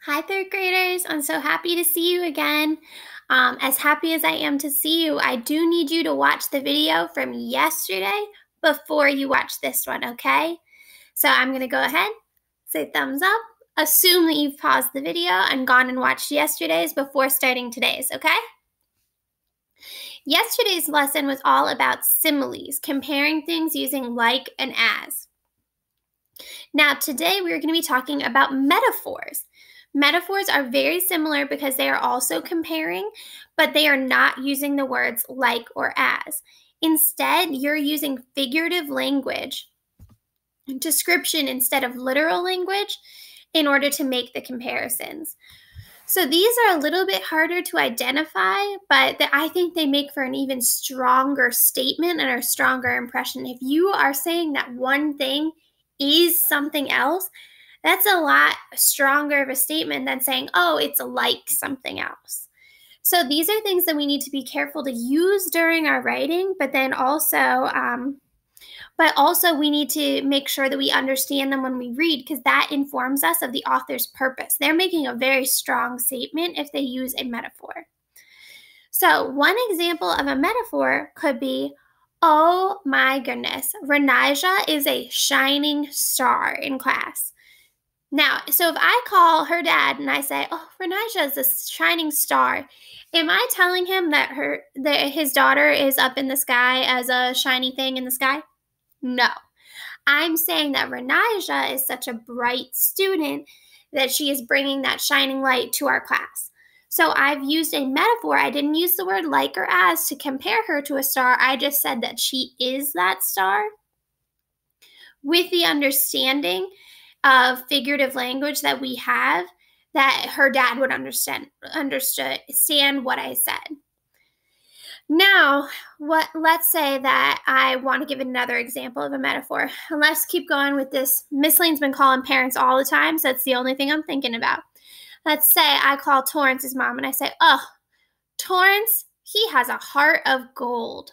Hi, third graders. I'm so happy to see you again. As happy as I am to see you, I do need you to watch the video from yesterday before you watch this one, okay? So I'm going to go ahead, say thumbs up, assume that you've paused the video and gone and watched yesterday's before starting today's, okay? Yesterday's lesson was all about similes, comparing things using like and as. Now, today we're going to be talking about metaphors. Metaphors are very similar because they are also comparing, but they are not using the words like or as. Instead, you're using figurative language, description instead of literal language, in order to make the comparisons. So these are a little bit harder to identify, but I think they make for an even stronger statement and a stronger impression. If you are saying that one thing is something else, that's a lot stronger of a statement than saying, oh, it's like something else. So these are things that we need to be careful to use during our writing, but also we need to make sure that we understand them when we read, because that informs us of the author's purpose. They're making a very strong statement if they use a metaphor. So one example of a metaphor could be, oh my goodness, Renijah is a shining star in class. Now, so if I call her dad and I say, oh, Renijah is a shining star, am I telling him that his daughter is up in the sky as a shiny thing in the sky? No. I'm saying that Renijah is such a bright student that she is bringing that shining light to our class. So I've used a metaphor. I didn't use the word like or as to compare her to a star. I just said that she is that star, with the understanding of figurative language that we have, that her dad would understand what I said. Now, let's say that I want to give another example of a metaphor. And let's keep going with this. Miss Lane's been calling parents all the time, so that's the only thing I'm thinking about. Let's say I call Torrance's mom and I say, oh, Torrance, he has a heart of gold.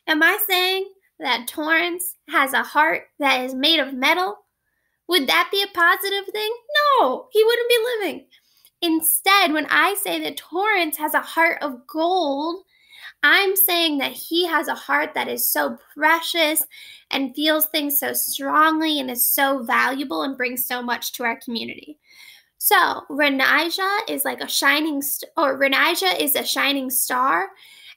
Am I saying that Torrance has a heart that is made of metal? Would that be a positive thing? No, he wouldn't be living. Instead, when I say that Torrance has a heart of gold, I'm saying that he has a heart that is so precious and feels things so strongly and is so valuable and brings so much to our community. So Renijah is Renijah is a shining star,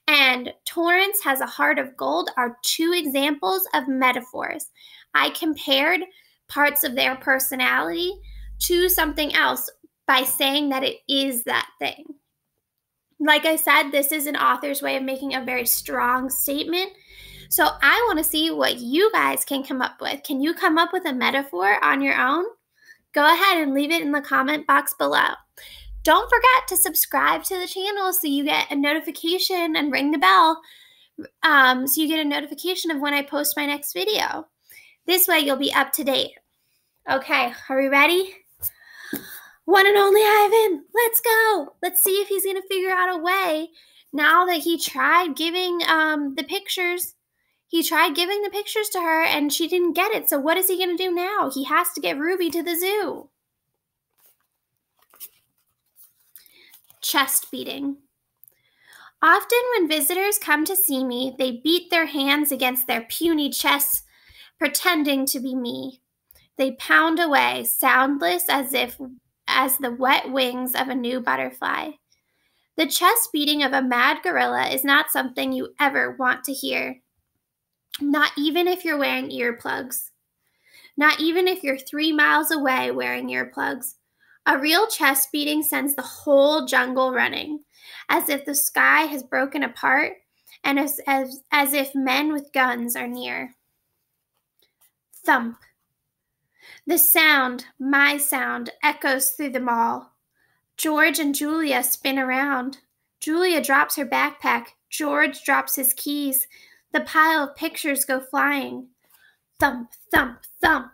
and Torrance has a heart of gold are two examples of metaphors. I compared parts of their personality to something else by saying that it is that thing. Like I said, this is an author's way of making a very strong statement. So I want to see what you guys can come up with. Can you come up with a metaphor on your own? Go ahead and leave it in the comment box below. Don't forget to subscribe to the channel so you get a notification, and ring the bell so you get a notification of when I post my next video. This way you'll be up to date. Okay, are we ready? One and only Ivan, let's go. Let's see if he's going to figure out a way now that he tried giving the pictures. He tried giving the pictures to her and she didn't get it. So what is he going to do now? He has to get Ruby to the zoo. Chest beating. Often when visitors come to see me, they beat their hands against their puny chests, pretending to be me. They pound away, soundless as the wet wings of a new butterfly. The chest beating of a mad gorilla is not something you ever want to hear. Not even if you're wearing earplugs. Not even if you're 3 miles away wearing earplugs. A real chest beating sends the whole jungle running, as if the sky has broken apart and as if men with guns are near. Thump. The sound, my sound, echoes through the mall. George and Julia spin around. Julia drops her backpack. George drops his keys. The pile of pictures go flying. Thump, thump, thump.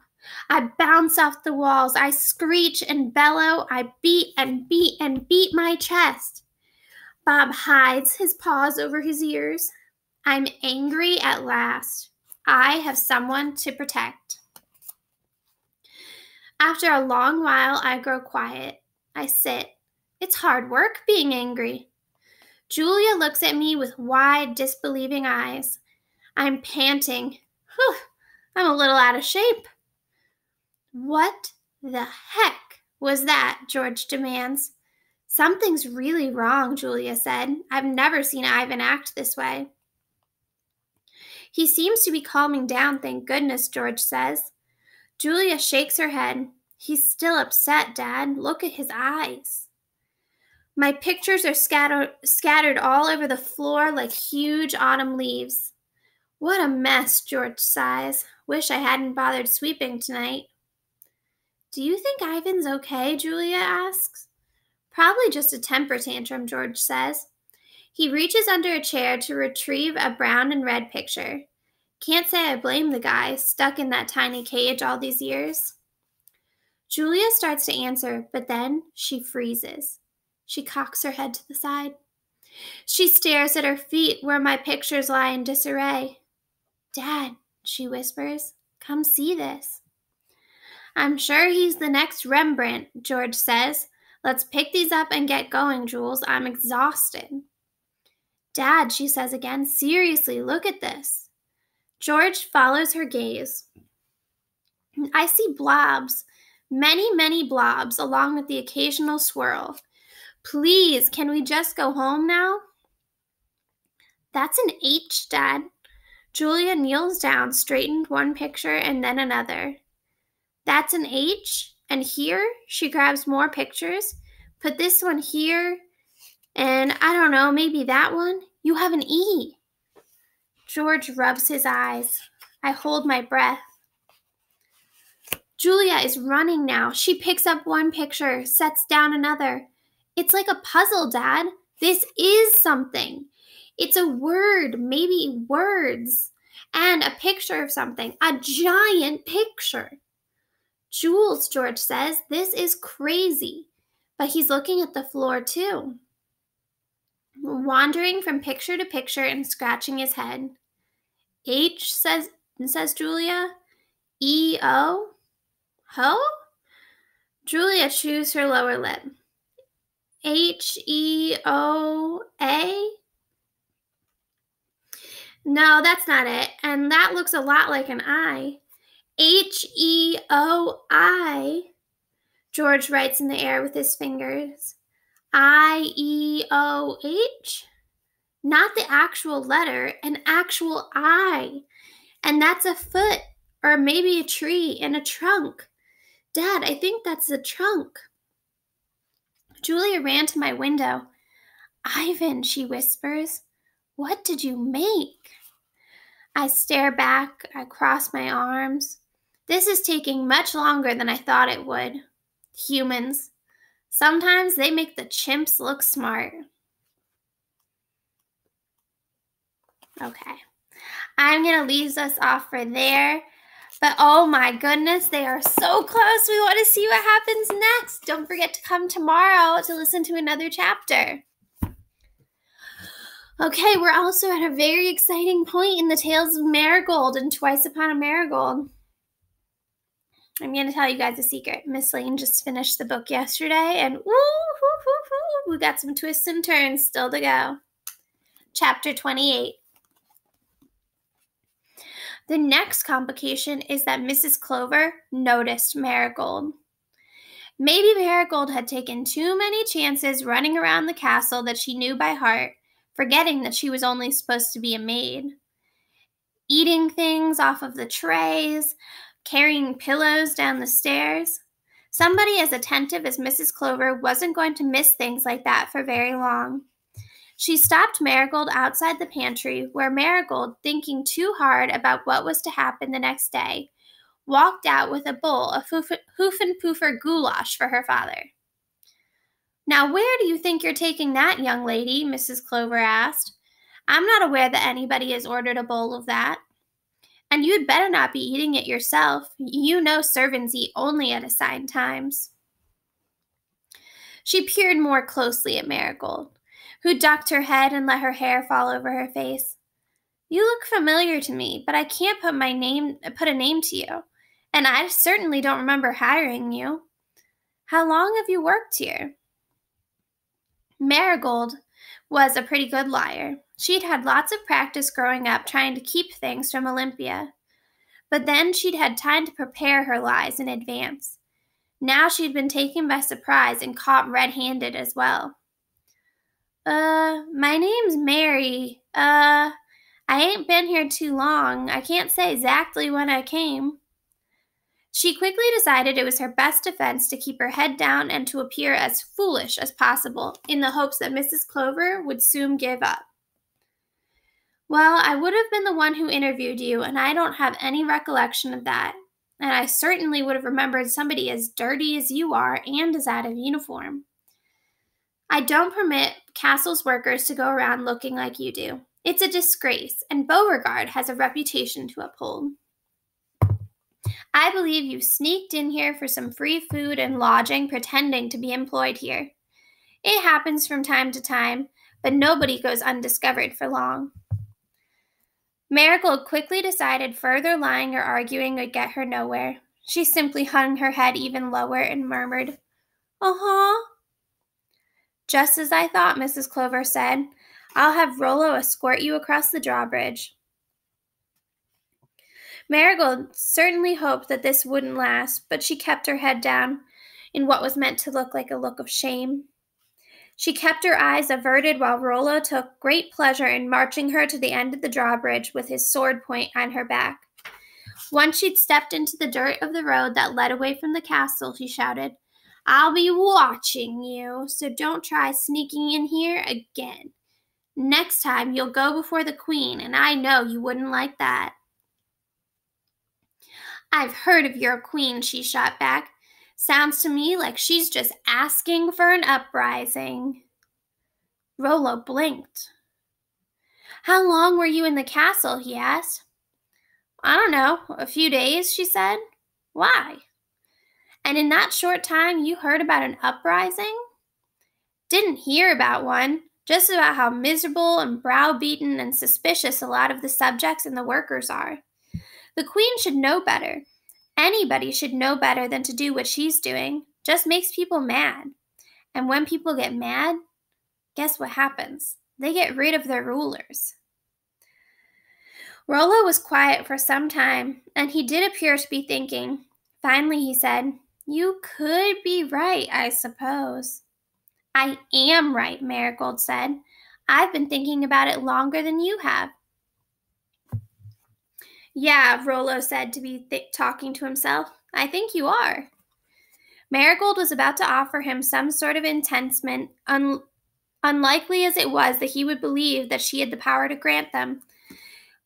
I bounce off the walls. I screech and bellow. I beat and beat and beat my chest. Bob hides his paws over his ears. I'm angry at last. I have someone to protect. After a long while, I grow quiet. I sit. It's hard work being angry. Julia looks at me with wide, disbelieving eyes. I'm panting. Whew, I'm a little out of shape. What the heck was that? George demands. Something's really wrong, Julia said. I've never seen Ivan act this way. He seems to be calming down, thank goodness, George says. Julia shakes her head. He's still upset, Dad. Look at his eyes. My pictures are scattered all over the floor like huge autumn leaves. What a mess, George sighs. Wish I hadn't bothered sweeping tonight. Do you think Ivan's okay? Julia asks. Probably just a temper tantrum, George says. He reaches under a chair to retrieve a brown and red picture. Can't say I blame the guy, stuck in that tiny cage all these years. Julia starts to answer, but then she freezes. She cocks her head to the side. She stares at her feet where my pictures lie in disarray. Dad, she whispers, come see this. I'm sure he's the next Rembrandt, George says. Let's pick these up and get going, Jules. I'm exhausted. Dad, she says again, seriously, look at this. George follows her gaze. I see blobs, many, many blobs, along with the occasional swirl. Please, can we just go home now? That's an H, Dad. Julia kneels down, straightened one picture and then another. That's an H, and here she grabs more pictures. Put this one here, and I don't know, maybe that one. You have an E. George rubs his eyes. I hold my breath. Julia is running now. She picks up one picture, sets down another. It's like a puzzle, Dad. This is something. It's a word, maybe words, and a picture of something, a giant picture. Jules, George says, this is crazy. But he's looking at the floor too. Wandering from picture to picture and scratching his head. H, says Julia. E-O? Ho? Julia chews her lower lip. H-E-O-A? No, that's not it. And that looks a lot like an I. H-E-O-I. George writes in the air with his fingers. I-E-O-H? Not the actual letter, an actual I. And that's a foot, or maybe a tree in a trunk. Dad, I think that's the trunk. Julia ran to my window. Ivan, she whispers, what did you make? I stare back, I cross my arms. This is taking much longer than I thought it would. Humans. Sometimes they make the chimps look smart. Okay. I'm going to leave us off for there. But oh my goodness, they are so close. We want to see what happens next. Don't forget to come tomorrow to listen to another chapter. Okay, we're also at a very exciting point in the Tales of Marigold and Twice Upon a Marigold. I'm going to tell you guys a secret. Miss Lane just finished the book yesterday, and we got some twists and turns still to go. Chapter 28. The next complication is that Mrs. Clover noticed Marigold. Maybe Marigold had taken too many chances running around the castle that she knew by heart, forgetting that she was only supposed to be a maid. Eating things off of the trays, carrying pillows down the stairs. Somebody as attentive as Mrs. Clover wasn't going to miss things like that for very long. She stopped Marigold outside the pantry, where Marigold, thinking too hard about what was to happen the next day, walked out with a bowl of hoof and poofer goulash for her father. Now, where do you think you're taking that, young lady? Mrs. Clover asked. I'm not aware that anybody has ordered a bowl of that. And you'd better not be eating it yourself. You know servants eat only at assigned times. She peered more closely at Marigold, who ducked her head and let her hair fall over her face. You look familiar to me, but I can't put a name to you, and I certainly don't remember hiring you. How long have you worked here?" Marigold was a pretty good liar. She'd had lots of practice growing up trying to keep things from Olympia, but then she'd had time to prepare her lies in advance. Now she'd been taken by surprise and caught red-handed as well. My name's Mary. I ain't been here too long. I can't say exactly when I came." She quickly decided it was her best defense to keep her head down and to appear as foolish as possible, in the hopes that Mrs. Clover would soon give up. "Well, I would have been the one who interviewed you, and I don't have any recollection of that. And I certainly would have remembered somebody as dirty as you are and as out of uniform. I don't permit Castle's workers to go around looking like you do. It's a disgrace, and Beauregard has a reputation to uphold. I believe you sneaked in here for some free food and lodging, pretending to be employed here. It happens from time to time, but nobody goes undiscovered for long." Marigold quickly decided further lying or arguing would get her nowhere. She simply hung her head even lower and murmured, "Uh-huh." "Just as I thought," Mrs. Clover said. "I'll have Rollo escort you across the drawbridge." Marigold certainly hoped that this wouldn't last, but she kept her head down in what was meant to look like a look of shame. She kept her eyes averted while Rollo took great pleasure in marching her to the end of the drawbridge with his sword point on her back. Once she'd stepped into the dirt of the road that led away from the castle, he shouted, "I'll be watching you, so don't try sneaking in here again. Next time you'll go before the Queen, and I know you wouldn't like that." "I've heard of your Queen," she shot back. "Sounds to me like she's just asking for an uprising." Rollo blinked. "How long were you in the castle?" he asked. "I don't know, a few days," she said. "Why?" "And in that short time you heard about an uprising?" "Didn't hear about one, just about how miserable and browbeaten and suspicious a lot of the subjects and the workers are. The Queen should know better. Anybody should know better than to do what she's doing. Just makes people mad. And when people get mad, guess what happens? They get rid of their rulers." Rollo was quiet for some time, and he did appear to be thinking. Finally he said, "You could be right, I suppose." "I am right," Marigold said. "I've been thinking about it longer than you have." "Yeah," Rollo said, to be talking to himself. "I think you are." Marigold was about to offer him some sort of intensement, unlikely as it was that he would believe that she had the power to grant them,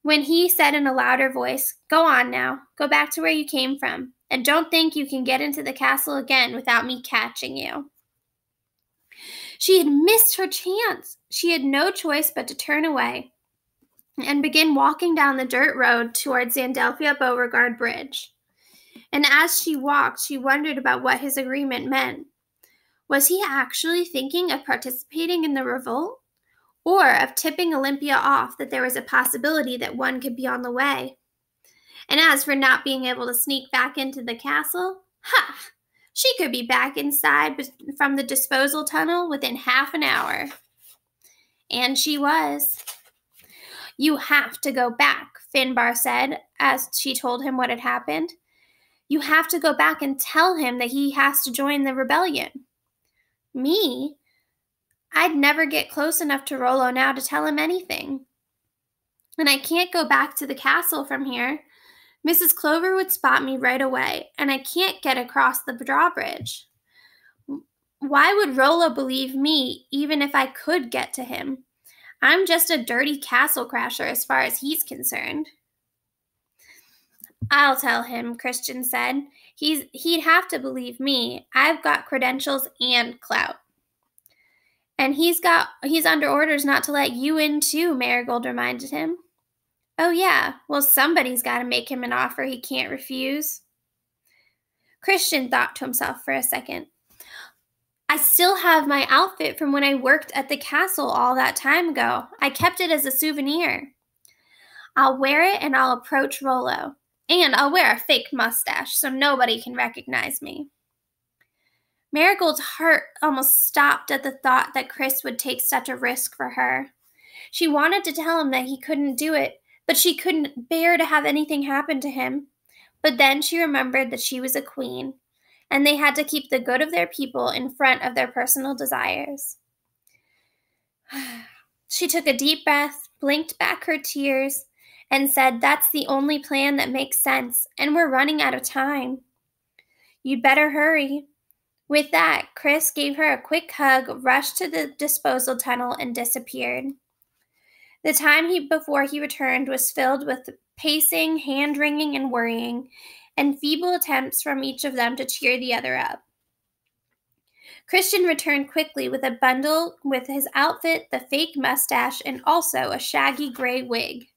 when he said in a louder voice, "Go on now. Go back to where you came from. And don't think you can get into the castle again without me catching you." She had missed her chance. She had no choice but to turn away and begin walking down the dirt road towards Zandelphia Beauregard Bridge. And as she walked, she wondered about what his agreement meant. Was he actually thinking of participating in the revolt? Or of tipping Olympia off that there was a possibility that one could be on the way? And as for not being able to sneak back into the castle, she could be back inside from the disposal tunnel within half an hour. And she was. "You have to go back," Finbar said, as she told him what had happened. "You have to go back and tell him that he has to join the rebellion." "Me? I'd never get close enough to Rollo now to tell him anything. And I can't go back to the castle from here. Mrs. Clover would spot me right away, and I can't get across the drawbridge. Why would Rollo believe me, even if I could get to him? I'm just a dirty castle crasher as far as he's concerned." "I'll tell him," Christian said. He'd have to believe me. I've got credentials and clout." "And he's under orders not to let you in too," Marigold reminded him. "Oh yeah, well somebody's got to make him an offer he can't refuse." Christian thought to himself for a second. "I still have my outfit from when I worked at the castle all that time ago. I kept it as a souvenir. I'll wear it and I'll approach Rollo. And I'll wear a fake mustache so nobody can recognize me." Marigold's heart almost stopped at the thought that Chris would take such a risk for her. She wanted to tell him that he couldn't do it, but she couldn't bear to have anything happen to him. But then she remembered that she was a queen, and they had to keep the good of their people in front of their personal desires. She took a deep breath, blinked back her tears, and said, "That's the only plan that makes sense, and we're running out of time. You'd better hurry." With that, Chris gave her a quick hug, rushed to the disposal tunnel, and disappeared. The time before he returned was filled with pacing, hand-wringing, and worrying, and feeble attempts from each of them to cheer the other up. Christian returned quickly with a bundle with his outfit, the fake mustache, and also a shaggy gray wig.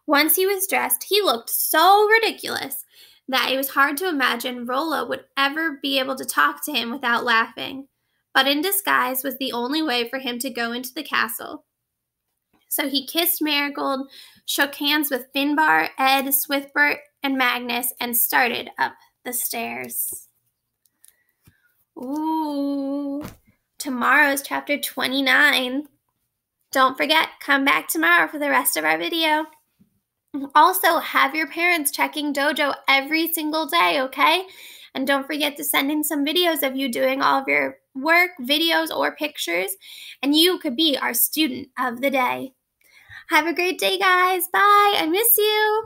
Once he was dressed, he looked so ridiculous that it was hard to imagine Rolla would ever be able to talk to him without laughing. But in disguise was the only way for him to go into the castle. So he kissed Marigold, shook hands with Finbar, Ed, Swithbert, and Magnus, and started up the stairs. Ooh, tomorrow's chapter 29. Don't forget, come back tomorrow for the rest of our video. Also, have your parents checking Dojo every single day, okay? And don't forget to send in some videos of you doing all of your work, videos, or pictures, and you could be our student of the day. Have a great day, guys. Bye. I miss you.